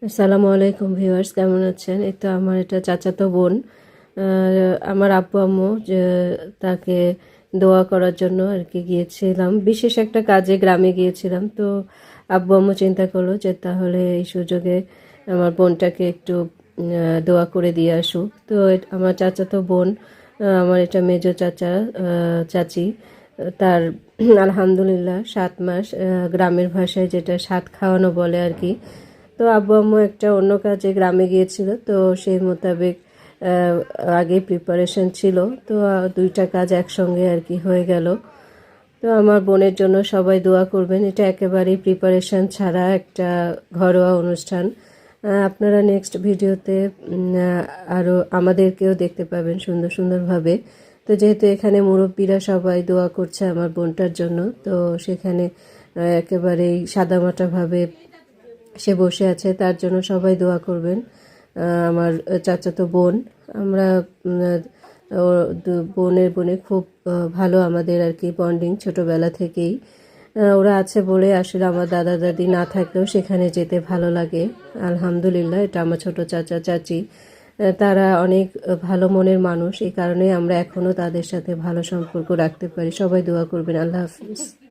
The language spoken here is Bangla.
আসসালামু আলাইকুম ভিউয়ার্স, কেমন আছেন? এই তো আমার এটা চাচাতো বোন। আমার আব্বু আম্মু যে তাকে দোয়া করার জন্য আর কি গিয়েছিলাম, বিশেষ একটা কাজে গ্রামে গিয়েছিলাম। তো আব্বু আম্মু চিন্তা করলো যে তাহলে এই সুযোগে আমার বোনটাকে একটু দোয়া করে দিয়ে আসুক। তো আমার চাচাতো বোন, আমার এটা মেজো চাচা, চাচি, তার আলহামদুলিল্লাহ 7 মাস, গ্রামের ভাষায় যেটা সাত খাওয়ানো বলে আর কি। তো আব্বু আম্মু একটা অন্য কাজে গ্রামে গিয়েছিল, তো সেই মোতাবেক আগে প্রিপারেশন ছিল। তো দুইটা কাজ একসঙ্গে আর কি হয়ে গেল। তো আমার বোনের জন্য সবাই দোয়া করবেন। এটা একেবারেই প্রিপারেশন ছাড়া একটা ঘরোয়া অনুষ্ঠান। আপনারা নেক্সট ভিডিওতে আরও আমাদেরকেও দেখতে পাবেন সুন্দর সুন্দরভাবে। তো যেহেতু এখানে মুরব্বীরা সবাই দোয়া করছে আমার বোনটার জন্য, তো সেখানে একেবারেই সাদামাটাভাবে সে বসে আছে, তার জন্য সবাই দোয়া করবেন। আমার চাচাতো বোন, আমরা বোনের বোনে খুব ভালো আমাদের আর কি বন্ডিং ছোটোবেলা থেকেই। ওরা আছে বলে আসলে আমার দাদা দাদি না থাকলেও সেখানে যেতে ভালো লাগে। আলহামদুলিল্লাহ, এটা আমার ছোট চাচা চাচি, তারা অনেক ভালো মনের মানুষ, এই কারণে আমরা এখনও তাদের সাথে ভালো সম্পর্ক রাখতে পারি। সবাই দোয়া করবেন। আল্লাহ হাফিজ।